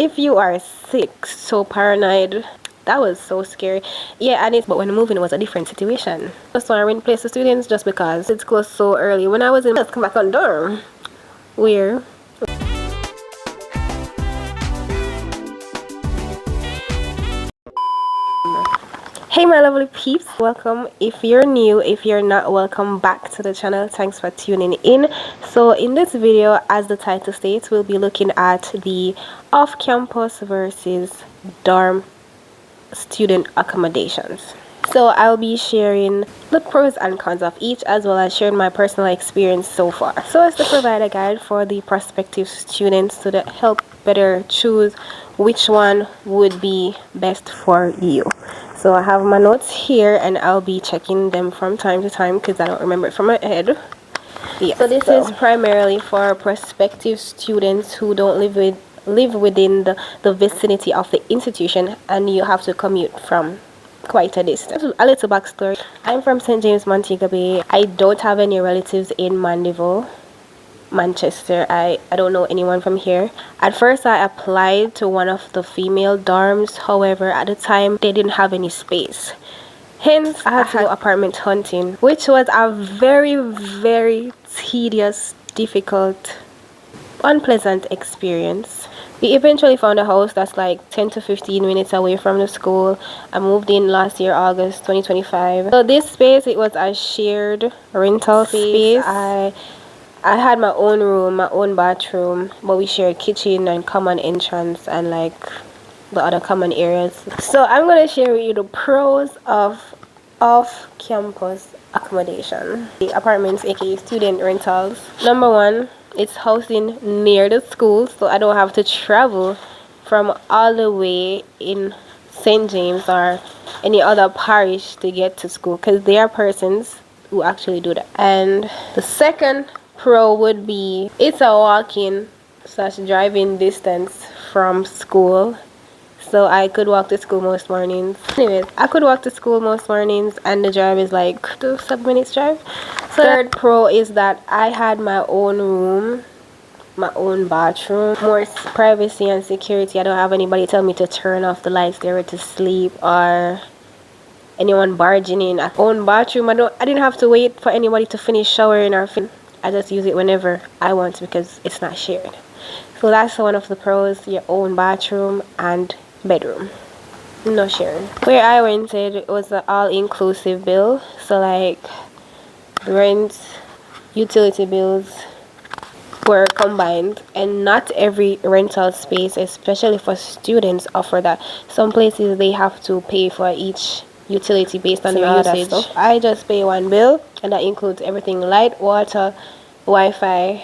If you are sick, so paranoid, that was so scary. Yeah, and it's but when moving it was a different situation. Just want to rent place to students just because it's closed so early. When I was in, just come back on dorm. Where? Hey my lovely peeps, welcome. If you're new, if you're not, welcome back to the channel. Thanks for tuning in. So in this video, as the title states, we'll be looking at the off-campus versus dorm student accommodations. So I'll be sharing the pros and cons of each, as well as sharing my personal experience so far, so as to provide a guide for the prospective students to help better choose which one would be best for you. So I have my notes here and I'll be checking them from time to time because I don't remember it from my head. Yeah, so this is primarily for prospective students who don't live within the vicinity of the institution and you have to commute from quite a distance. A little backstory: I'm from St. James, Montego Bay. I don't have any relatives in Mandeville, Manchester. I don't know anyone from here. At first I applied to one of the female dorms, however at the time they didn't have any space. Hence, I had to go apartment hunting, which was a very tedious, difficult, unpleasant experience. We eventually found a house that's like 10 to 15 minutes away from the school. I moved in last year, August 2025. So this space, it was a shared rental space. I had my own room, my own bathroom, but we shared kitchen and common entrance and like the other common areas. So I'm going to share with you the pros of off-campus accommodation. The apartments, aka student rentals. Number one, it's housing near the school, so I don't have to travel from all the way in St. James or any other parish to get to school, because there are persons who actually do that. And the second pro would be it's a walking / driving distance from school, so I could walk to school most mornings. Anyways, I could walk to school most mornings and the drive is like 7 minutes drive. So third pro is that I had my own room, my own bathroom, more privacy and security. I don't have anybody tell me to turn off the lights there to sleep or anyone barging in. I own bathroom. I didn't have to wait for anybody to finish showering or I just use it whenever I want because it's not shared. So that's one of the pros: your own bathroom and bedroom, no sharing. Where I rented, it was an all-inclusive bill, so like rent, utility bills were combined, and not every rental space, especially for students, offer that. Some places they have to pay for each utility based on their usage. I just pay one bill and that includes everything: light, water, Wi-Fi,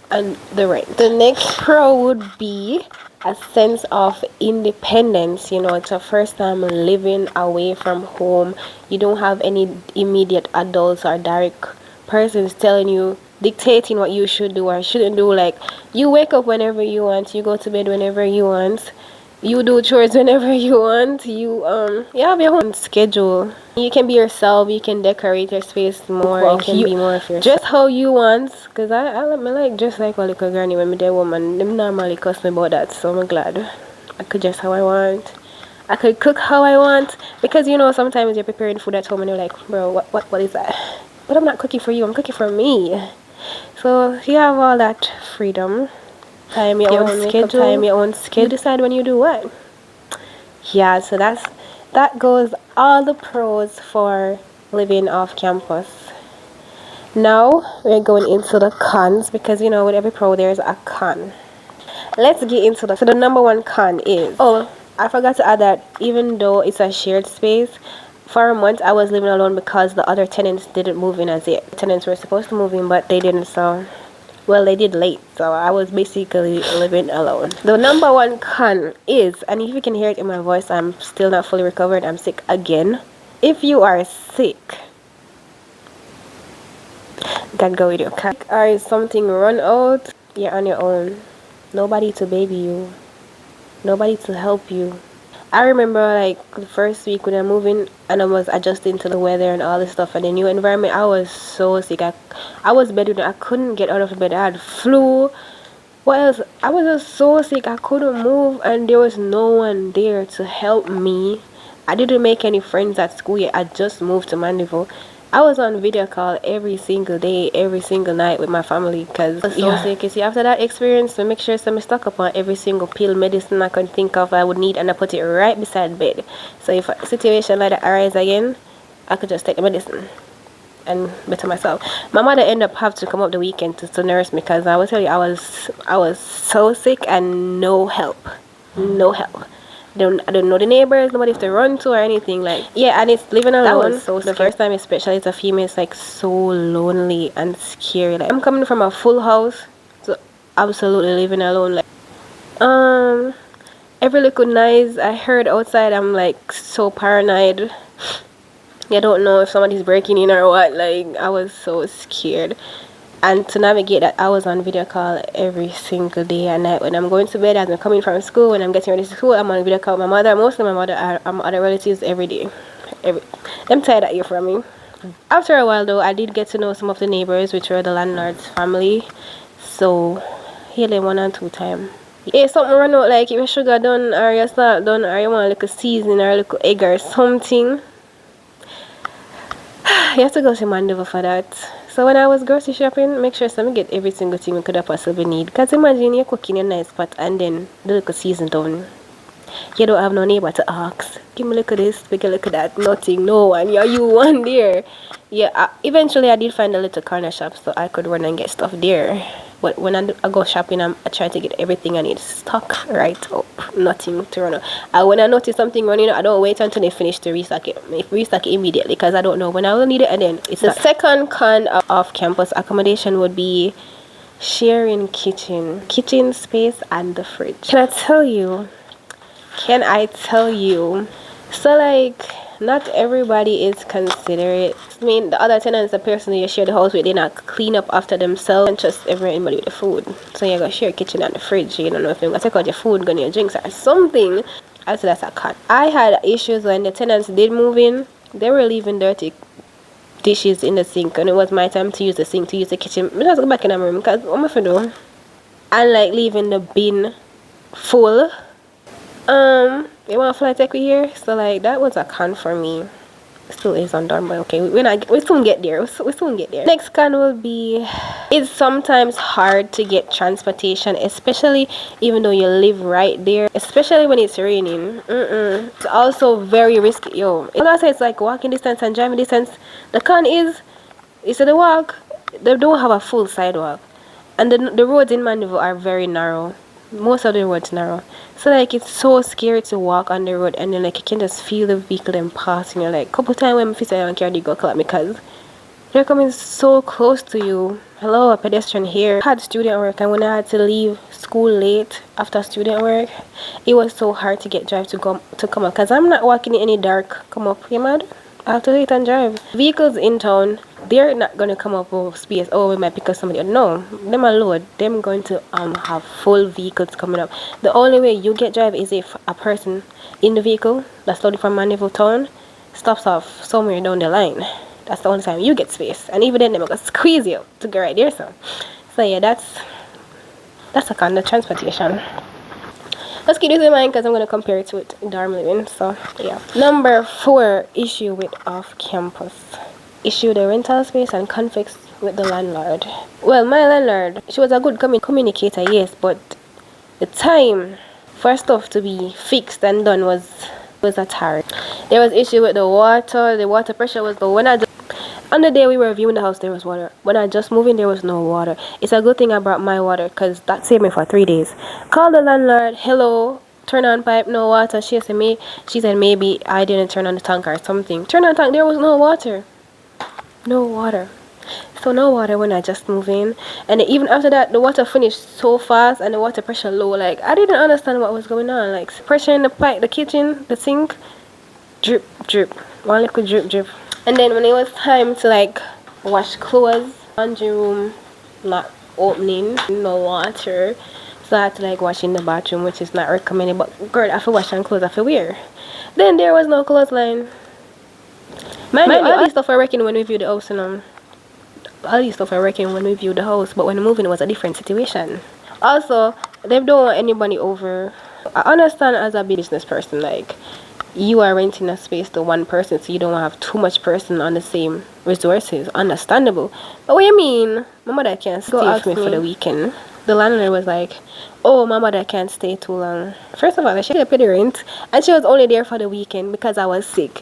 and the rent. The next pro would be a sense of independence. You know, it's a first time living away from home. You don't have any immediate adults or direct persons telling you, dictating what you should do or shouldn't do. Like, you wake up whenever you want, you go to bed whenever you want, you do chores whenever you want, you have your own schedule. You can be yourself, you can decorate your space more, you can be more of yourself, just how you want. Because I like just like a little granny when me there woman, them normally cuss me about that, so I'm glad I could dress how I want, I could cook how I want. Because you know, sometimes you're preparing food at home and you're like, bro, what is that? But I'm not cooking for you, I'm cooking for me. So you have all that freedom. Time your own schedule. Time your own schedule. You decide when you do what. Yeah, so that goes all the pros for living off campus. Now we're going into the cons, because you know, with every pro there's a con. Let's get into so the number one con is, oh, I forgot to add that even though it's a shared space, for a month I was living alone because the other tenants didn't move in as yet. Tenants were supposed to move in but they didn't, so well, they did late, so I was basically living alone. The number one con is, and if you can hear it in my voice, I'm still not fully recovered, I'm sick again. If you are sick, gotta go with your cat, or if something run out, you're on your own. Nobody to baby you, nobody to help you. I remember like the first week when I moved in and I was adjusting to the weather and all this stuff and the new environment, I was so sick. I was bedridden. I couldn't get out of bed. I had flu, What else? I was just so sick. I couldn't move, and there was no one there to help me. I didn't make any friends at school yet. I just moved to Mandeville. I was on video call every single day, every single night with my family because I was so sick. You see, after that experience, to make sure I stock up on every single pill, medicine I could think of I would need, and I put it right beside bed. So if a situation like that arise again, I could just take the medicine and better myself. My mother ended up having to come up the weekend to nurse me because I will tell you, I was so sick and no help, no help. I don't know the neighbors, nobody to run to or anything. Like, yeah, and it's living alone. That was so scary. The first time, especially as a female, it's like so lonely and scary. Like, I'm coming from a full house to absolutely living alone. Like, every little noise I heard outside, I'm like so paranoid. I don't know if somebody's breaking in or what. Like, I was so scared. And to navigate that, I was on video call every single day and night. When I'm going to bed, as I'm coming from school, when I'm getting ready to school, I'm on video call with my mother. Mostly my mother and my other relatives every day. I'm tired of you from me. After a while though, I did get to know some of the neighbors, which were the landlord's family. So, hear them 1 and 2 times. Yeah, something run out, like if your sugar done or your salt done or you want a little season or a little egg or something. You have to go to Mandeville for that. So when I was grocery shopping, make sure I get every single thing we could have possibly need. Because imagine you're cooking a nice pot and then the little season down. You don't have no neighbor to ask. Give me a look at this, make a look at that. Nothing, no one. Yeah, you one there. Yeah, eventually I did find a little corner shop so I could run and get stuff there. But when I go shopping, I try to get everything I need stock right up. Nothing to run out. And when I notice something running out, I don't wait until they finish to restock it. I restock it immediately because I don't know when I will need it. And then it's the second con of off-campus accommodation would be sharing kitchen space and the fridge. Can I tell you? So like, not everybody is considerate. I mean, the other tenants, the person you share the house with, they not clean up after themselves and trust everybody with the food. So you gotta share a kitchen and the fridge. You don't know if they're gonna take out your food, gonna your drinks or something. I say that's a con. I had issues when the tenants did move in. They were leaving dirty dishes in the sink, and it was my time to use the sink, to use the kitchen. I just go back in my room because what am I for do? And like leaving the bin full. You want a flight take we here? So like that was a con for me. Still is undone, but okay, we soon get there. We soon get there. Next con will be, it's sometimes hard to get transportation, especially even though you live right there, especially when it's raining. It's also very risky. Yo, I say it's like walking distance and driving distance. The con is, instead of walk, they don't have a full sidewalk, and the roads in Mandeville are very narrow. Most of the roads narrow, so like it's so scary to walk on the road, and then like you can just feel the vehicle then passing. You're like, couple times when my sister and carry go clap because they're coming so close to you. Hello, a pedestrian here. I had student work, and when I had to leave school late after student work, it was so hard to get drive to come up because I'm not walking in any dark. Come up, you mad? I have to wait and drive. Vehicles in town, they're not gonna come up with space. Oh, we might pick up somebody. No, them are load. Them going to have full vehicles coming up. The only way you get drive is if a person in the vehicle that's loaded from Mandeville town stops off somewhere down the line. That's the only time you get space. And even then, they're gonna squeeze you to get right there. So yeah, that's a kind of transportation. Let's keep this in mind because I'm going to compare it with dorm living. So yeah. Number 4 issue with off-campus. Issue the rental space and conflicts with the landlord. Well, my landlord, she was a good communicator, yes, but the time for stuff to be fixed and done was at hard. There was issue with the water pressure was low. On the day we were viewing the house, there was water. When I just moved in, there was no water. It's a good thing I brought my water because that saved me for 3 days. Called the landlord, hello, turn on pipe, no water. She said maybe I didn't turn on the tank or something. Turn on tank, there was no water. No water. So no water when I just moved in. And even after that, the water finished so fast and the water pressure low. Like, I didn't understand what was going on. Like, pressure in the pipe, the kitchen, the sink, drip, drip. One little drip, drip. And then when it was time to like wash clothes, laundry room not opening, no water, so I had to like wash in the bathroom, which is not recommended, but girl, I feel wash and clothes I feel wear. Then there was no clothesline. Mind you, all these stuff are working when we view the house, all these stuff are working when we view the house, but when moving it was a different situation. Also, they don't want anybody over. I understand as a business person, like you are renting a space to one person, so you don't have too much person on the same resources. Understandable. But what you mean? My mother can't stay with me for the weekend. The landlord was like, "Oh, my mother can't stay too long." First of all, she didn't pay the rent, and she was only there for the weekend because I was sick.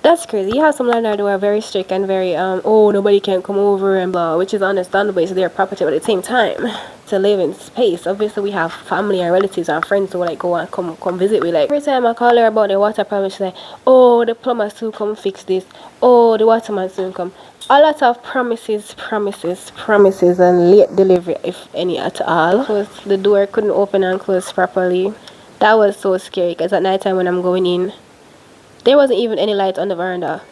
That's crazy. You have some landlords who are very strict and very oh, nobody can come over and blah, which is understandable. It's their property, but at the same time, to live in space. Obviously, we have family and relatives and friends who like go and come visit. We like every time I call her about the water problem, she's like, "Oh, the plumber soon come fix this. Oh, the waterman soon come." A lot of promises, and late delivery, if any at all. Because the door couldn't open and close properly. That was so scary. Because at night time when I'm going in, there wasn't even any light on the veranda.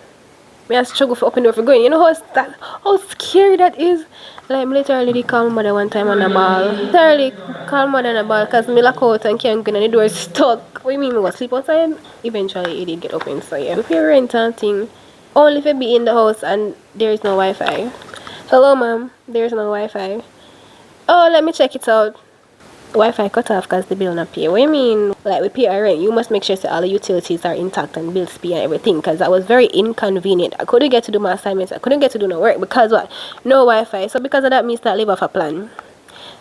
Me I struggle for open door for going. You know how scary that is? Like I'm literally call my mother one time on the ball. Literally call mother on the ball because me lock out and can't get and the door is stuck. What do you mean we go sleep outside? Eventually it did get open, so yeah. We pay rent and thing. Only if it be in the house and there is no Wi-Fi. Hello ma'am, there is no Wi-Fi. Oh, let me check it out. Wi-Fi cut off because the bill not pay. What do you mean? Like we pay our rent, you must make sure that all the utilities are intact and bills pay and everything, because that was very inconvenient. I couldn't get to do my assignments. I couldn't get to do no work because what? No Wi-Fi. So because of that, me start live off a plan.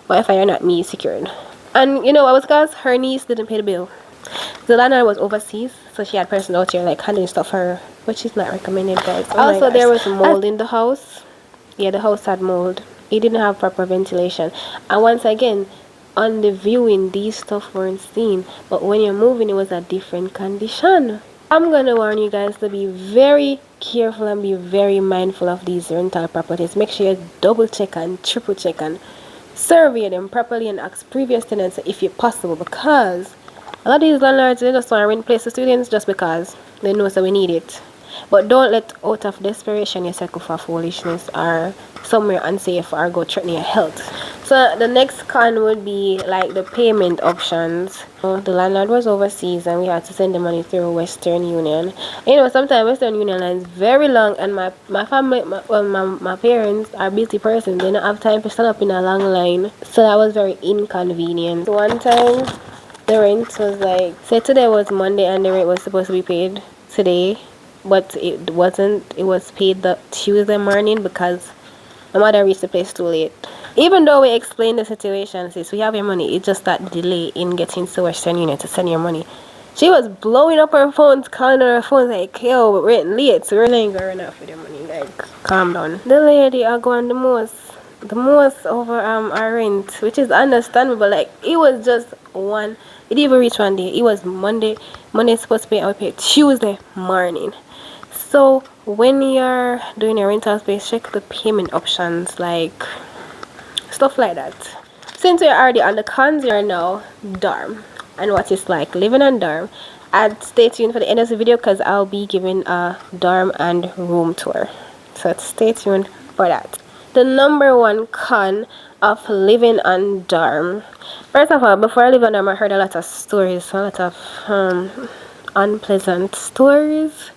Wi-Fi are not me secured. And you know what was because her niece didn't pay the bill. The landlord was overseas, so she had person out here like handling stuff for her, which is not recommended, guys. Also, there was mold in the house. Yeah, the house had mold. It didn't have proper ventilation. And once again, on the viewing, these stuff weren't seen, but when you're moving, it was a different condition. I'm gonna warn you guys to be very careful and be very mindful of these rental properties. Make sure you double check and triple check and survey them properly and ask previous tenants if it's possible, because a lot of these landlords, they just want to rent place to students just because they know so we need it. But don't let out of desperation you settle for foolishness or somewhere unsafe or go threaten your health. So the next con would be like the payment options. The landlord was overseas and we had to send the money through Western Union. You know, sometimes Western Union line is very long, and my family, my parents are busy persons. They don't have time to stand up in a long line. So that was very inconvenient. One time the rent was like, say today was Monday and the rent was supposed to be paid today, but it wasn't. It was paid the Tuesday morning because my mother reached the place too late. Even though we explained the situation, sis, we have your money, it's just that delay in getting to Western Union to send your money. She was blowing up her phone, calling on her phone like, "Yo, we're renting late, so we're not going off with your money." Like, calm down. The lady are going the most over our rent, which is understandable. Like, it was just one. It didn't even reach one day. It was Monday. Monday supposed to pay. I would pay Tuesday morning. So when you're doing your rental space, check the payment options, like stuff like that. Since we're already on the cons, you're now dorm and what it's like living on dorm. And stay tuned for the end of the video because I'll be giving a dorm and room tour. So stay tuned for that. The number one con of living on dorm. First of all, before I live on dorm, I heard a lot of stories, a lot of unpleasant stories.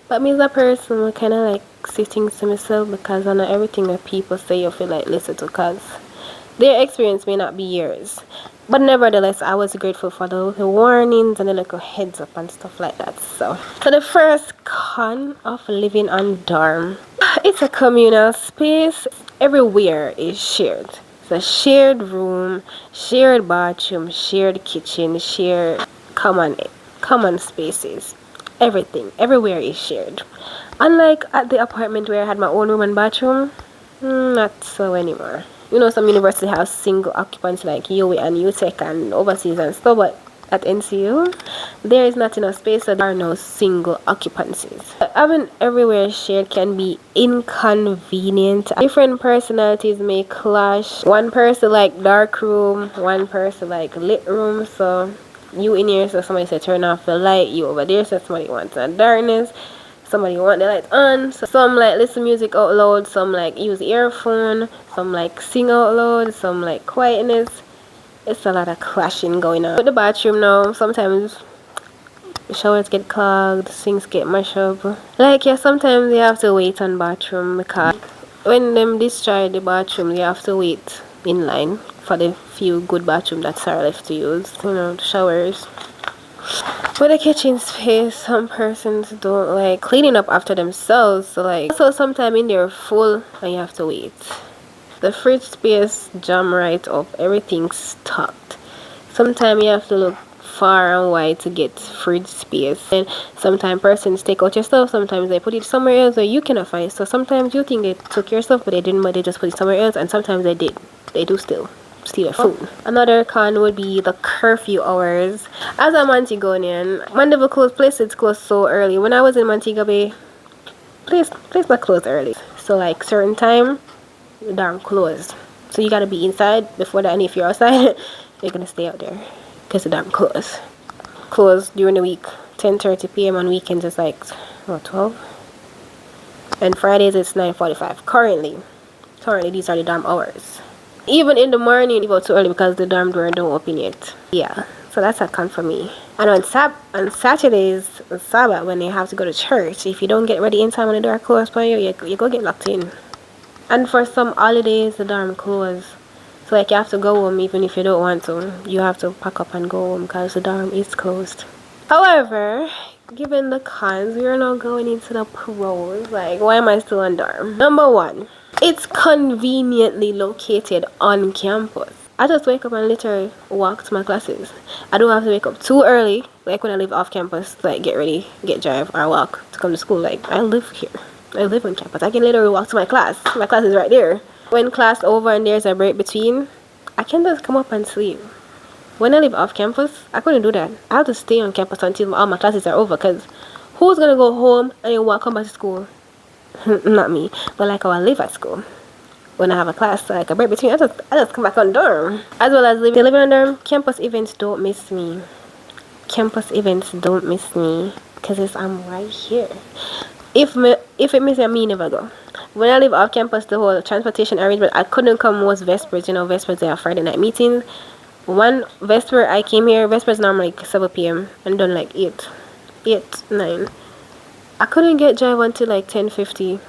But me as a person, I kind of like see things to myself because I know everything that people say you feel like listen to, because their experience may not be yours. But nevertheless, I was grateful for the little warnings and the little heads up and stuff like that. So the first con of living on dorm, it's a communal space. Everywhere is shared. It's a shared room, shared bathroom, shared kitchen, shared common spaces. Everything, everywhere is shared. Unlike at the apartment where I had my own room and bathroom, not so anymore. You know, some universities have single occupants like UWI and UTech and overseas and stuff, but at NCU, there is not enough space, so there are no single occupancies. Having everywhere shared can be inconvenient. Different personalities may clash. One person like dark room, one person like lit room, so you in here, so somebody said turn off the light, you over there, so somebody wants a darkness, somebody want the light on. So some like listen music out loud, some like use earphone, some like sing out loud, some like quietness. It's a lot of clashing going on. With the bathroom now, sometimes showers get clogged, sinks get mashed up. Like, yeah, sometimes you have to wait on bathroom because when them destroy the bathroom, you have to wait in line for the few good bathroom that's are left to use, you know, showers. With the kitchen space, some persons don't like cleaning up after themselves, so like also sometime in there full and you have to wait. The fridge space jam right up, everything's stocked. Sometimes you have to look far and wide to get fridge space, and sometimes persons take out your stuff, sometimes they put it somewhere else where you cannot find it. So sometimes you think they took your stuff but they didn't, but they just put it somewhere else, and sometimes they did, they do still steal your food. Another con would be the curfew hours. As a Montegonian, Mandeville closed, places closed so early. When I was in Montego Bay, place not closed early, so like certain time the dorm closed, so you gotta be inside before that, and if you're outside you're gonna stay out there because the dorm closed during the week. 10:30 p.m. on weekends it's like what, 12, and Fridays it's 9:45. Currently these are the dorm hours. Even in the morning you go too early because the dorm door don't open yet. Yeah, so that's a con for me. And on Saturdays and Sabbath, when you have to go to church, if you don't get ready in time when the door closed for you go get locked in. And for some holidays the dorm closed, so like you have to go home even if you don't want to. You have to pack up and go home because the dorm is closed. However, given the cons, we are now going into the pros. Like, why am I still on dorm? Number one, it's conveniently located on campus. I just wake up and literally walk to my classes. I don't have to wake up too early like when I live off campus, like get ready, get drive, or walk to come to school. Like, I live here, I live on campus. I can literally walk to my class. My class is right there. When class over and there's a break between, I can just come up and sleep. When I live off campus, I couldn't do that. I have to stay on campus until all my classes are over, because who's gonna go home and then come back to school? Not me. But like how I live at school, when I have a class, like a break between, I just come back on dorm. As well as living on dorm, campus events don't miss me. Campus events don't miss me because I'm right here. If it miss me, I never go. When I live off campus, the whole transportation arrangement, I couldn't come most Vespers. You know, Vespers, they have Friday night meetings. One Vesper I came here, Vespers normally like 7 p.m. and done like 9. I couldn't get drive until like 10:50.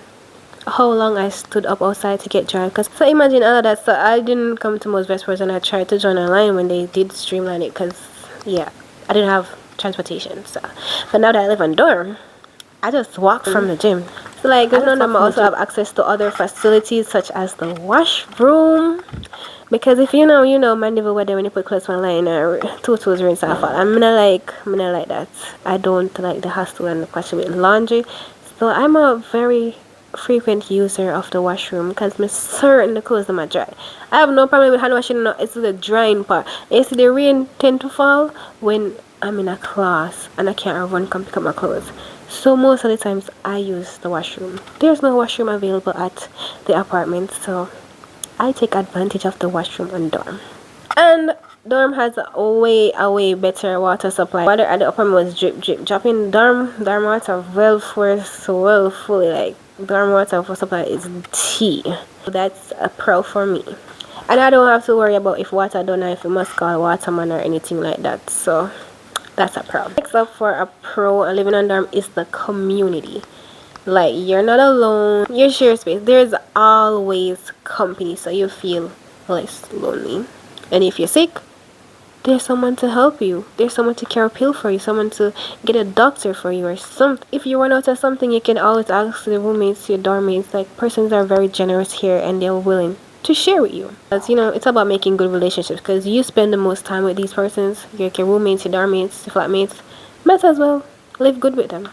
How long I stood up outside to get drive. So imagine all of that. So I didn't come to most Vespers, and I tried to join online when they did streamline it, because yeah, I didn't have transportation. So, but now that I live on dorm, I just walk from the gym. So like, there's none of them also have access to other facilities such as the washroom. Because if you know Mandeville weather, when you put clothes online or two tools rinse off, I'm not like that. I don't like the hassle and the question with laundry. So I'm a very frequent user of the washroom because I'm certain the clothes are dry. I have no problem with hand washing. No, it's the drying part. You see, the rain tend to fall when I'm in a class and I can't run come pick up my clothes. So most of the times I use the washroom. There's no washroom available at the apartment, so I take advantage of the washroom on dorm. And dorm has a way better water supply. Water at the apartment was drip dropping. Dorm water well fully, like dorm water for supply is tea. So that's a pro for me. And I don't have to worry about if water don't know if we must call waterman or anything like that. So that's a pro. Next up for a pro living on dorm is the community. Like, you're not alone, you share space, there's always company, so you feel less lonely. And if you're sick, there's someone to help you, there's someone to carry a pill for you, someone to get a doctor for you or something. If you run out of something, you can always ask the roommates, your dorm mates. Like, persons are very generous here and they're willing to share with you. As you know, it's about making good relationships, because you spend the most time with these persons, your roommates, your dorm mates, your flatmates. Might as well live good with them.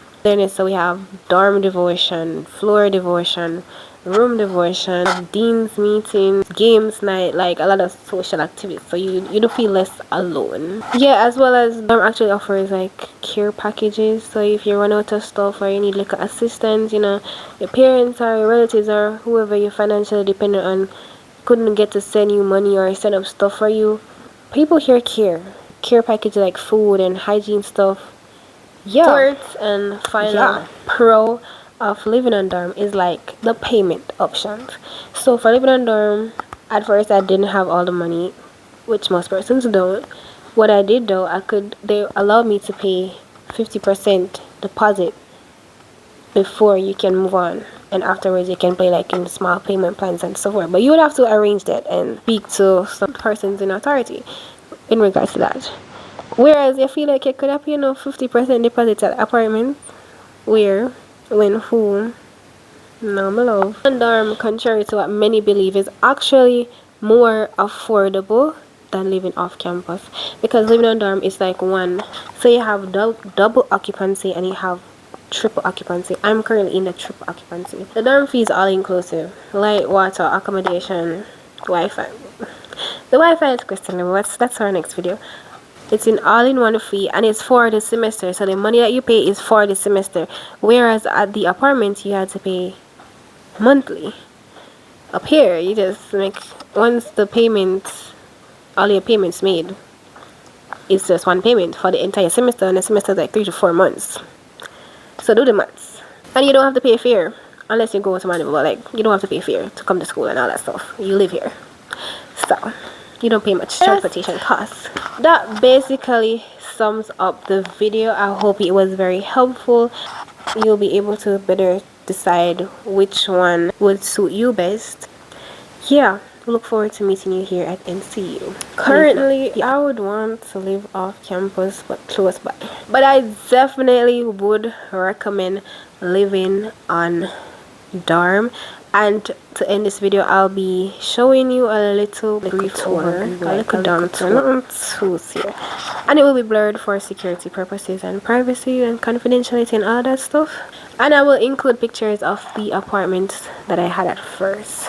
So we have dorm devotion, floor devotion, room devotion, dean's meetings, games night, like a lot of social activities, so you do feel less alone. Yeah, as well as dorm actually offers like care packages, so if you run out of stuff or you need like assistance, your parents or your relatives or whoever you're financially dependent on couldn't get to send you money or set up stuff for you, people here care packages like food and hygiene stuff. Yeah. Fourth and final pro of living on dorm is like the payment options. So for living on dorm, at first I didn't have all the money, which most persons don't. What I did though, they allowed me to pay 50% deposit before you can move on. and afterwards you can pay like in small payment plans and so forth. But you would have to arrange that and speak to some persons in authority in regards to that. Whereas you feel like you could have paid 50% deposit at apartment, where, when, who? No, my love. And contrary to what many believe, is actually more affordable than living off campus, because living on dorm is like one. So you have double occupancy and you have triple occupancy. I'm currently in the triple occupancy. The dorm fee is all inclusive: light, water, accommodation, Wi-Fi. The Wi-Fi is questionable. That's our next video. It's an all-in-one fee and it's for the semester. So the money that you pay is for the semester. Whereas at the apartment you had to pay monthly. Up here you just make, once the payment, all your payments made, it's just one payment for the entire semester, and the semester is like 3 to 4 months. So do the maths. And you don't have to pay fare unless you go to Manila, but like you don't have to pay fare to come to school and all that stuff. You live here, so you don't pay much transportation costs. That basically sums up the video. I hope it was very helpful. You'll be able to better decide which one would suit you best. Yeah, look forward to meeting you here at NCU. Currently, I would want to live off campus but close by. But I definitely would recommend living on dorm. And to end this video, I'll be showing you a little brief tour, a little dorm tour, not too serious. And it will be blurred for security purposes and privacy and confidentiality and all that stuff. And I will include pictures of the apartments that I had at first.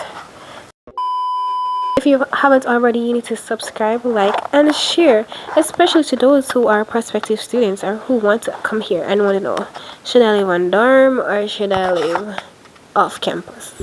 If you haven't already, you need to subscribe, like, and share, especially to those who are prospective students or who want to come here and want to know, should I live on dorm or should I live off campus?